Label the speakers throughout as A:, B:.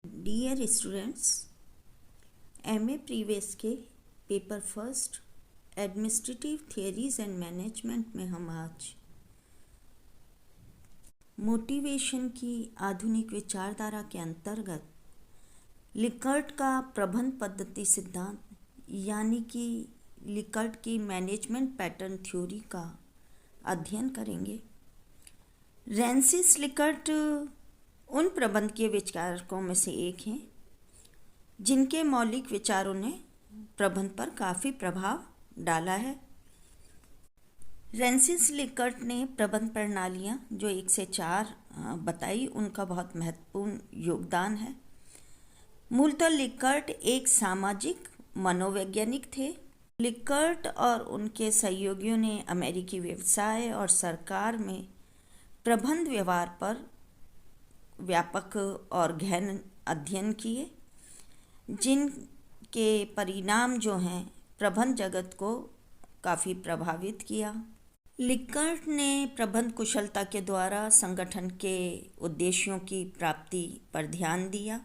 A: Dear students, MA previous के paper first administrative theories and management में हम आज मोटिवेशन की आधुनिक विचारधारा के अंतर्गत लिकर्ट का प्रबंध पद्धति सिद्धांत यानी कि लिकर्ट की मैनेजमेंट पैटर्न थ्योरी का अध्ययन करेंगे। फ्रांसिस लिकर्ट उन प्रबंधकीय विचारकों में से एक हैं जिनके मौलिक विचारों ने प्रबंध पर काफ़ी प्रभाव डाला है। फ्रांसिस लिकर्ट ने प्रबंध प्रणालियाँ जो 1 से 4 बताई, उनका बहुत महत्वपूर्ण योगदान है। मूलतः लिकर्ट एक सामाजिक मनोवैज्ञानिक थे। लिकर्ट और उनके सहयोगियों ने अमेरिकी व्यवसाय और सरकार में प्रबंध व्यवहार पर व्यापक और गहन अध्ययन किए, जिनके परिणाम जो हैं प्रबंध जगत को काफ़ी प्रभावित किया। लिकर्ट ने प्रबंध कुशलता के द्वारा संगठन के उद्देश्यों की प्राप्ति पर ध्यान दिया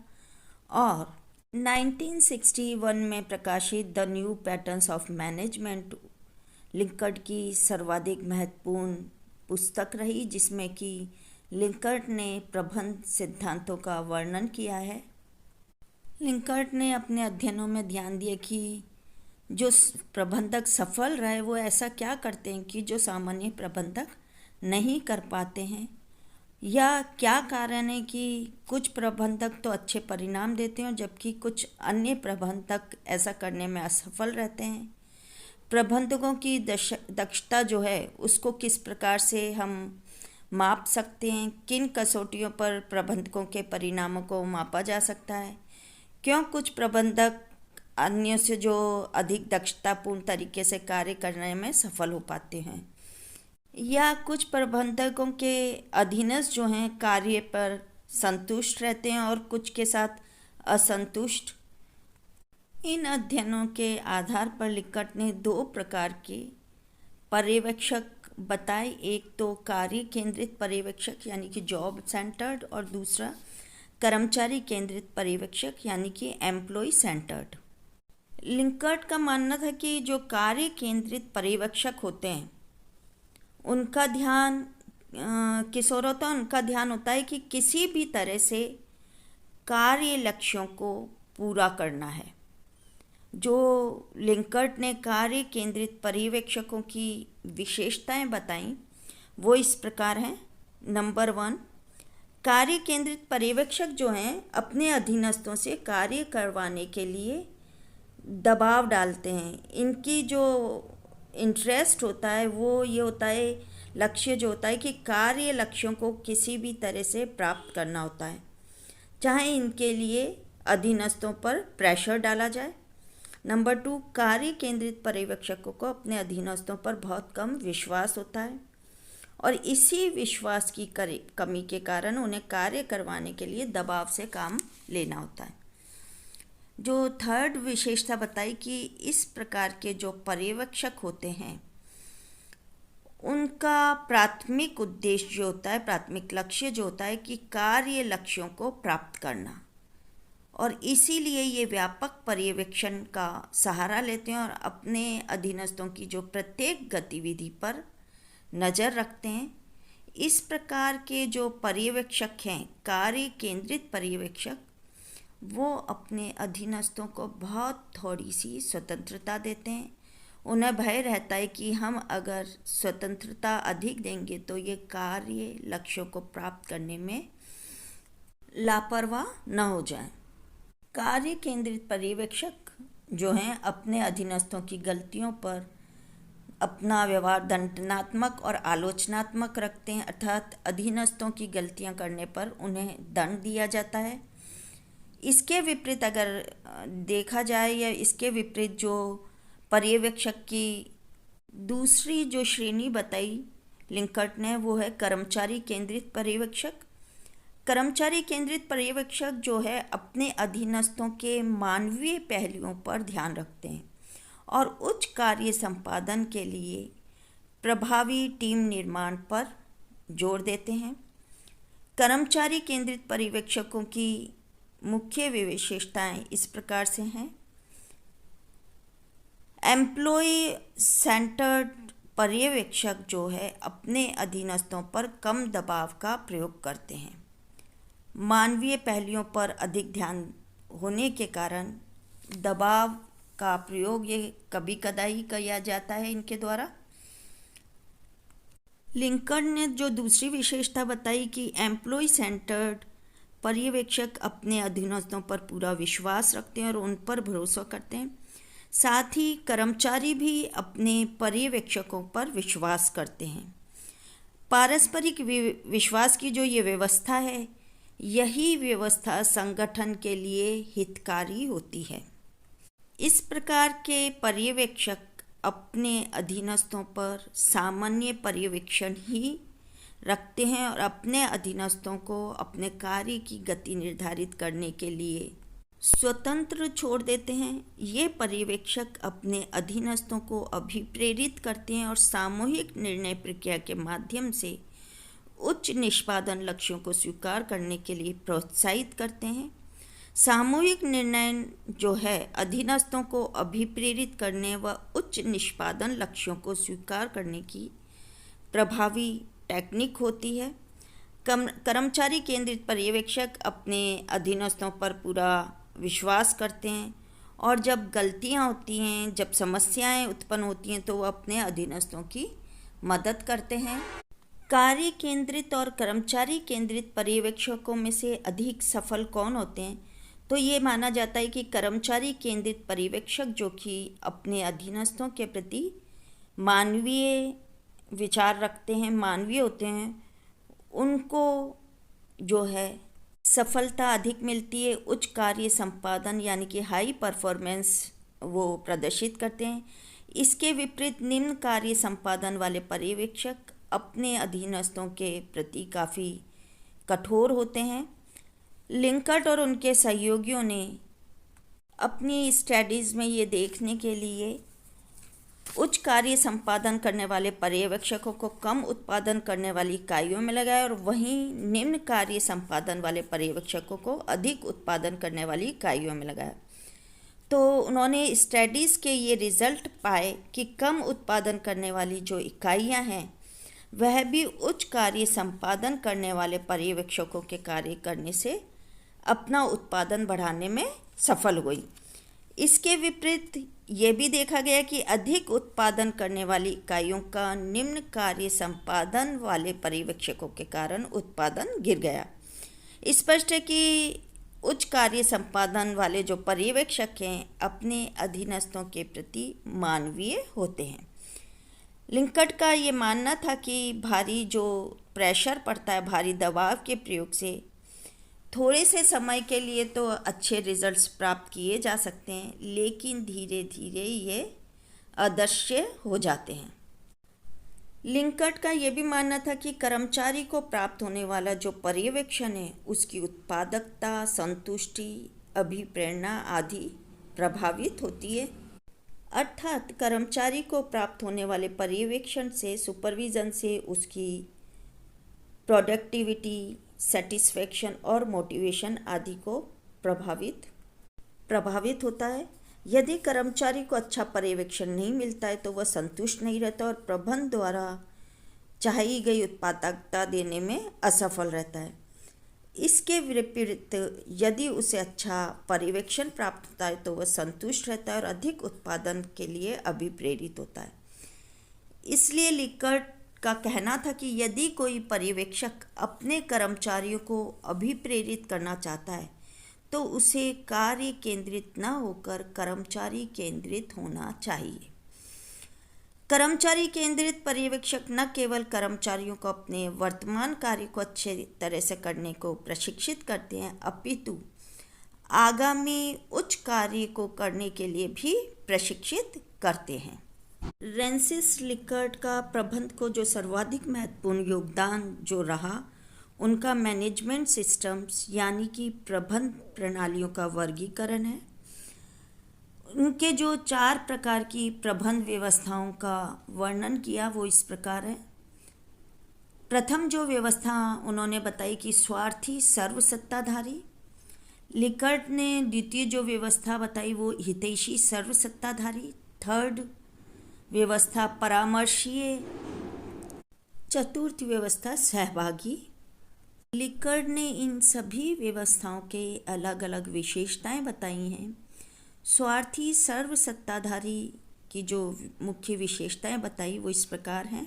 A: और 1961 में प्रकाशित the new patterns of management Likert की सर्वाधिक महत्वपूर्ण पुस्तक रही, जिसमें कि लिकर्ट ने प्रबंध सिद्धांतों का वर्णन किया है। लिकर्ट ने अपने अध्ययनों में ध्यान दिया कि जो प्रबंधक सफल रहे वो ऐसा क्या करते हैं कि जो सामान्य प्रबंधक नहीं कर पाते हैं, या क्या कारण है कि कुछ प्रबंधक तो अच्छे परिणाम देते हैं जबकि कुछ अन्य प्रबंधक ऐसा करने में असफल रहते हैं। प्रबंधकों की दक्षता जो है उसको किस प्रकार से हम माप सकते हैं, किन कसौटियों पर प्रबंधकों के परिणामों को मापा जा सकता है, क्यों कुछ प्रबंधक अन्यों से जो अधिक दक्षतापूर्ण तरीके से कार्य करने में सफल हो पाते हैं, या कुछ प्रबंधकों के अधीनस्थ जो हैं कार्य पर संतुष्ट रहते हैं और कुछ के साथ असंतुष्ट। इन अध्ययनों के आधार पर लिकर्ट ने 2 प्रकार के पर्यवेक्षक बताए। एक तो कार्य केंद्रित पर्यवेक्षक यानी कि जॉब सेंटर्ड, और दूसरा कर्मचारी केंद्रित पर्यवेक्षक यानी कि एम्प्लॉय सेंटर्ड। लिकर्ट का मानना था कि जो कार्य केंद्रित पर्यवेक्षक होते हैं उनका ध्यान किस ओर होता है? उनका ध्यान होता है कि किसी भी तरह से कार्य लक्ष्यों को पूरा करना है। जो लिकर्ट ने कार्य केंद्रित पर्यवेक्षकों की विशेषताएं बताईं वो इस प्रकार हैं। नंबर 1, कार्य केंद्रित पर्यवेक्षक जो हैं अपने अधीनस्थों से कार्य करवाने के लिए दबाव डालते हैं। इनकी जो इंटरेस्ट होता है वो ये होता है, लक्ष्य जो होता है कि कार्य लक्ष्यों को किसी भी तरह से प्राप्त करना होता है, चाहे इनके लिए अधीनस्थों पर प्रेशर डाला जाए। नंबर 2, कार्य केंद्रित पर्यवेक्षकों को अपने अधीनस्थों पर बहुत कम विश्वास होता है और इसी विश्वास की कमी के कारण उन्हें कार्य करवाने के लिए दबाव से काम लेना होता है। जो 3rd विशेषता बताई कि इस प्रकार के जो पर्यवेक्षक होते हैं उनका प्राथमिक उद्देश्य जो होता है, प्राथमिक लक्ष्य जो होता है कि कार्य लक्ष्यों को प्राप्त करना, और इसीलिए ये व्यापक पर्यवेक्षण का सहारा लेते हैं और अपने अधीनस्थों की जो प्रत्येक गतिविधि पर नज़र रखते हैं। इस प्रकार के जो पर्यवेक्षक हैं, कार्य केंद्रित पर्यवेक्षक, वो अपने अधीनस्थों को बहुत थोड़ी सी स्वतंत्रता देते हैं। उन्हें भय रहता है कि हम अगर स्वतंत्रता अधिक देंगे तो ये कार्य लक्ष्यों को प्राप्त करने में लापरवाह न हो जाए। कार्य केंद्रित पर्यवेक्षक जो हैं अपने अधीनस्थों की गलतियों पर अपना व्यवहार दंडात्मक और आलोचनात्मक रखते हैं, अर्थात अधीनस्थों की गलतियां करने पर उन्हें दंड दिया जाता है। इसके विपरीत अगर देखा जाए, या इसके विपरीत जो पर्यवेक्षक की दूसरी जो श्रेणी बताई लिकर्ट ने वो है कर्मचारी केंद्रित पर्यवेक्षक। कर्मचारी केंद्रित पर्यवेक्षक जो है अपने अधीनस्थों के मानवीय पहलुओं पर ध्यान रखते हैं और उच्च कार्य संपादन के लिए प्रभावी टीम निर्माण पर जोर देते हैं। कर्मचारी केंद्रित पर्यवेक्षकों की मुख्य विशेषताएं इस प्रकार से हैं। एम्प्लॉय सेंटर्ड पर्यवेक्षक जो है अपने अधीनस्थों पर कम दबाव का प्रयोग करते हैं। मानवीय पहलुओं पर अधिक ध्यान होने के कारण दबाव का प्रयोग ये कभी कदाई किया जाता है इनके द्वारा। लिंकन ने जो दूसरी विशेषता बताई कि एम्प्लॉय सेंटर्ड पर्यवेक्षक अपने अधीनस्थों पर पूरा विश्वास रखते हैं और उन पर भरोसा करते हैं। साथ ही कर्मचारी भी अपने पर्यवेक्षकों पर विश्वास करते हैं। पारस्परिक विश्वास की जो ये व्यवस्था है, यही व्यवस्था संगठन के लिए हितकारी होती है। इस प्रकार के पर्यवेक्षक अपने अधीनस्थों पर सामान्य पर्यवेक्षण ही रखते हैं और अपने अधीनस्थों को अपने कार्य की गति निर्धारित करने के लिए स्वतंत्र छोड़ देते हैं। ये पर्यवेक्षक अपने अधीनस्थों को अभिप्रेरित करते हैं और सामूहिक निर्णय प्रक्रिया के माध्यम से उच्च निष्पादन लक्ष्यों को स्वीकार करने के लिए प्रोत्साहित करते हैं। सामूहिक निर्णय जो है अधीनस्थों को अभिप्रेरित करने व उच्च निष्पादन लक्ष्यों को स्वीकार करने की प्रभावी टेक्निक होती है। कर्मचारी केंद्रित पर्यवेक्षक अपने अधीनस्थों पर पूरा विश्वास करते हैं और जब गलतियां होती हैं, जब समस्याएं उत्पन्न होती हैं तो वो अपने अधीनस्थों की मदद करते हैं। कार्य केंद्रित और कर्मचारी केंद्रित पर्यवेक्षकों में से अधिक सफल कौन होते हैं? तो ये माना जाता है कि कर्मचारी केंद्रित पर्यवेक्षक जो कि अपने अधीनस्थों के प्रति मानवीय विचार रखते हैं, मानवीय होते हैं, उनको जो है सफलता अधिक मिलती है। उच्च कार्य संपादन यानी कि हाई परफॉर्मेंस वो प्रदर्शित करते हैं। इसके विपरीत निम्न कार्य संपादन वाले पर्यवेक्षक अपने अधीनस्थों के प्रति काफ़ी कठोर होते हैं। लिंकट और उनके सहयोगियों ने अपनी स्टडीज़ में ये देखने के लिए उच्च कार्य संपादन करने वाले पर्यवेक्षकों को कम उत्पादन करने वाली इकाइयों में लगाया और वहीं निम्न कार्य संपादन वाले पर्यवेक्षकों को अधिक उत्पादन करने वाली इकाइयों में लगाया। तो उन्होंने स्टडीज़ के ये रिजल्ट पाए कि कम उत्पादन करने वाली जो इकाइयां हैं वह भी उच्च कार्य संपादन करने वाले पर्यवेक्षकों के कार्य करने से अपना उत्पादन बढ़ाने में सफल हुई। इसके विपरीत ये भी देखा गया कि अधिक उत्पादन करने वाली इकाइयों का निम्न कार्य संपादन वाले पर्यवेक्षकों के कारण उत्पादन गिर गया। स्पष्ट है कि उच्च कार्य संपादन वाले जो पर्यवेक्षक हैं अपने अधीनस्थों के प्रति मानवीय होते हैं। लिंकट का ये मानना था कि भारी जो प्रेशर पड़ता है, भारी दबाव के प्रयोग से थोड़े से समय के लिए तो अच्छे रिजल्ट्स प्राप्त किए जा सकते हैं, लेकिन धीरे धीरे ये अदृश्य हो जाते हैं। लिंकट का ये भी मानना था कि कर्मचारी को प्राप्त होने वाला जो पर्यवेक्षण है उसकी उत्पादकता, संतुष्टि, अभिप्रेरणा आदि प्रभावित होती है। अर्थात कर्मचारी को प्राप्त होने वाले पर्यवेक्षण से, सुपरविज़न से उसकी प्रोडक्टिविटी, सेटिस्फेक्शन और मोटिवेशन आदि को प्रभावित होता है। यदि कर्मचारी को अच्छा पर्यवेक्षण नहीं मिलता है तो वह संतुष्ट नहीं रहता और प्रबंधन द्वारा चाही गई उत्पादकता देने में असफल रहता है। इसके विपरीत यदि उसे अच्छा पर्यवेक्षण प्राप्त होता है तो वह संतुष्ट रहता है और अधिक उत्पादन के लिए अभिप्रेरित होता है। इसलिए लिंकट का कहना था कि यदि कोई पर्यवेक्षक अपने कर्मचारियों को अभिप्रेरित करना चाहता है तो उसे कार्य केंद्रित न होकर कर्मचारी केंद्रित होना चाहिए। कर्मचारी केंद्रित पर्यवेक्षक न केवल कर्मचारियों को अपने वर्तमान कार्य को अच्छे तरह से करने को प्रशिक्षित करते हैं, अपितु आगामी उच्च कार्य को करने के लिए भी प्रशिक्षित करते हैं। फ्रांसिस लिंकट का प्रबंध को जो सर्वाधिक महत्वपूर्ण योगदान जो रहा उनका मैनेजमेंट सिस्टम्स यानी कि प्रबंध प्रणालियों का वर्गीकरण है। उनके जो 4 प्रकार की प्रबंध व्यवस्थाओं का वर्णन किया वो इस प्रकार है। प्रथम जो व्यवस्था उन्होंने बताई कि स्वार्थी सर्वसत्ताधारी, लिकर्ट ने द्वितीय जो व्यवस्था बताई वो हितैषी सर्वसत्ताधारी, थर्ड व्यवस्था परामर्शीय, चतुर्थ व्यवस्था सहभागी। लिकर्ट ने इन सभी व्यवस्थाओं के अलग अलग विशेषताएं बताई हैं। स्वार्थी सर्वसत्ताधारी की जो मुख्य विशेषताएं बताई वो इस प्रकार हैं।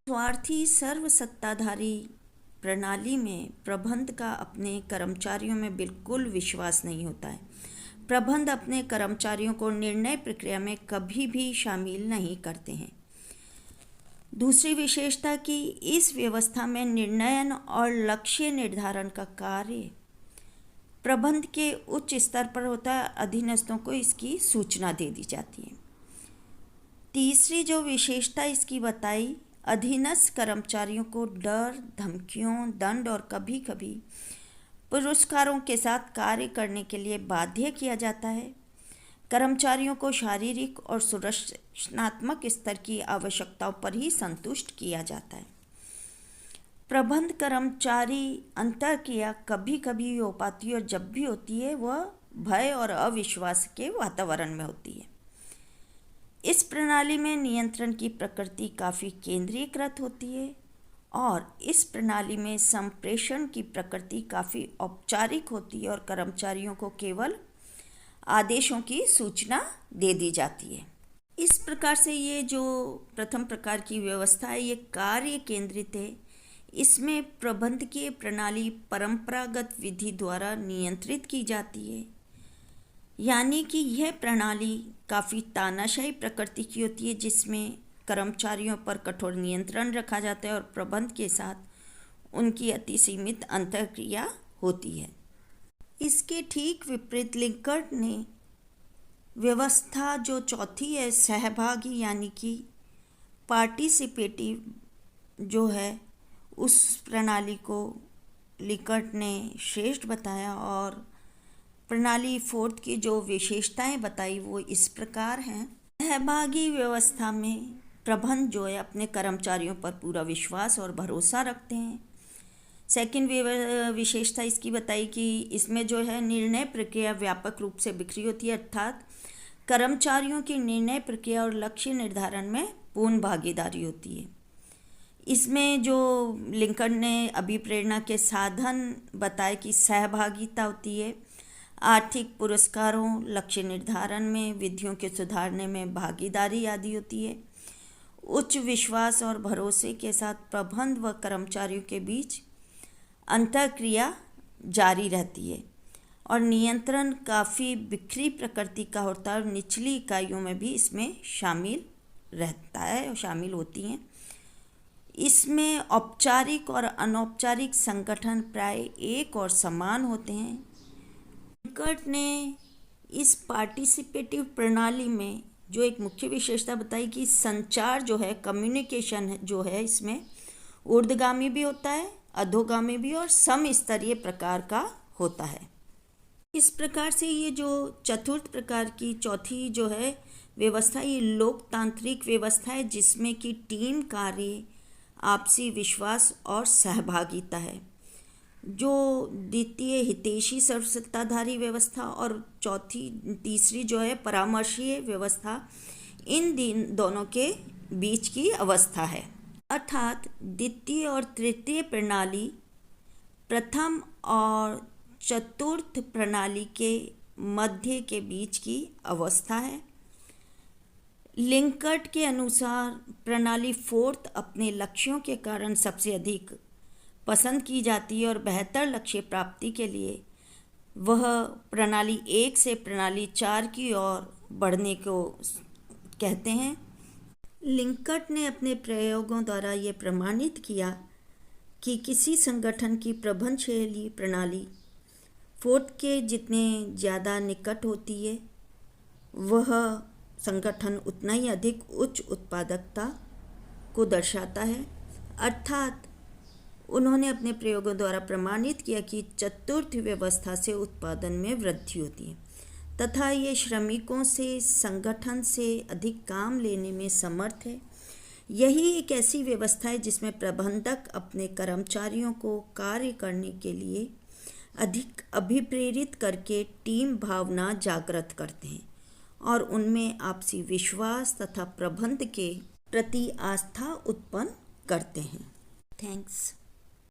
A: स्वार्थी सर्वसत्ताधारी प्रणाली में प्रबंध का अपने कर्मचारियों में बिल्कुल विश्वास नहीं होता है। प्रबंध अपने कर्मचारियों को निर्णय प्रक्रिया में कभी भी शामिल नहीं करते हैं। दूसरी विशेषता कि इस व्यवस्था में निर्णयन और लक्ष्य निर्धारण का कार्य प्रबंध के उच्च स्तर पर होता है, अधीनस्थों को इसकी सूचना दे दी जाती है। तीसरी जो विशेषता इसकी बताई, अधीनस्थ कर्मचारियों को डर, धमकियों, दंड और कभी कभी पुरस्कारों के साथ कार्य करने के लिए बाध्य किया जाता है। कर्मचारियों को शारीरिक और सुरक्षात्मक स्तर की आवश्यकताओं पर ही संतुष्ट किया जाता है। प्रबंध कर्मचारी अंतःक्रिया कभी कभी हो पाती है और जब भी होती है वह भय और अविश्वास के वातावरण में होती है। इस प्रणाली में नियंत्रण की प्रकृति काफ़ी केंद्रीकृत होती है और इस प्रणाली में संप्रेषण की प्रकृति काफ़ी औपचारिक होती है और कर्मचारियों को केवल आदेशों की सूचना दे दी जाती है। इस प्रकार से ये जो प्रथम प्रकार की व्यवस्था है ये कार्य केंद्रित है। इसमें प्रबंधकीय प्रणाली परंपरागत विधि द्वारा नियंत्रित की जाती है, यानी कि यह प्रणाली काफ़ी तानाशाही प्रकृति की होती है जिसमें कर्मचारियों पर कठोर नियंत्रण रखा जाता है और प्रबंध के साथ उनकी अति सीमित अंतःक्रिया होती है। इसके ठीक विपरीत लिकर्ट ने व्यवस्था जो चौथी है सहभागी यानी कि पार्टिसिपेटिव जो है उस प्रणाली को लिकर्ट ने श्रेष्ठ बताया और प्रणाली फोर्थ की जो विशेषताएं बताई वो इस प्रकार हैं। सहभागी व्यवस्था में प्रबंध जो है अपने कर्मचारियों पर पूरा विश्वास और भरोसा रखते हैं। सेकंड विशेषता इसकी बताई कि इसमें जो है निर्णय प्रक्रिया व्यापक रूप से बिखरी होती है, अर्थात कर्मचारियों की निर्णय प्रक्रिया और लक्ष्य निर्धारण में पूर्ण भागीदारी होती है। इसमें जो लिकर्ट ने अभिप्रेरणा के साधन बताए कि सहभागिता होती है, आर्थिक पुरस्कारों, लक्ष्य निर्धारण में, विधियों के सुधारने में भागीदारी आदि होती है। उच्च विश्वास और भरोसे के साथ प्रबंध व कर्मचारियों के बीच अंतःक्रिया जारी रहती है और नियंत्रण काफ़ी बिखरी प्रकृति का होता है और निचली इकाइयों में भी इसमें शामिल रहता है और शामिल होती हैं। इसमें औपचारिक और अनौपचारिक संगठन प्राय एक और समान होते हैं। लिकर्ट ने इस पार्टिसिपेटिव प्रणाली में जो एक मुख्य विशेषता बताई कि संचार जो है, कम्युनिकेशन जो है, इसमें ऊर्ध्वगामी भी होता है, अधोगामी भी और समस्तरीय प्रकार का होता है। इस प्रकार से ये जो चतुर्थ प्रकार की चौथी जो है व्यवस्था ये लोकतांत्रिक व्यवस्था है जिसमें कि टीम कार्य, आपसी विश्वास और सहभागिता है। जो द्वितीय हितैषी सर्वसत्ताधारी व्यवस्था और तीसरी जो है परामर्शीय व्यवस्था, इन दोनों के बीच की अवस्था है। अर्थात द्वितीय और तृतीय प्रणाली प्रथम और चतुर्थ प्रणाली के मध्य के बीच की अवस्था है। लिकर्ट के अनुसार प्रणाली फोर्थ अपने लक्ष्यों के कारण सबसे अधिक पसंद की जाती है और बेहतर लक्ष्य प्राप्ति के लिए वह प्रणाली 1 से प्रणाली 4 की ओर बढ़ने को कहते हैं। लिकर्ट ने अपने प्रयोगों द्वारा ये प्रमाणित किया कि किसी संगठन की प्रबंधशैली प्रणाली फोर्थ के जितने ज़्यादा निकट होती है वह संगठन उतना ही अधिक उच्च उत्पादकता को दर्शाता है। अर्थात उन्होंने अपने प्रयोगों द्वारा प्रमाणित किया कि चतुर्थ व्यवस्था से उत्पादन में वृद्धि होती है तथा ये श्रमिकों से संगठन से अधिक काम लेने में समर्थ है। यही एक ऐसी व्यवस्था है जिसमें प्रबंधक अपने कर्मचारियों को कार्य करने के लिए अधिक अभिप्रेरित करके टीम भावना जागृत करते हैं और उनमें आपसी विश्वास तथा प्रबंध के प्रति आस्था उत्पन्न करते हैं। थैंक्स।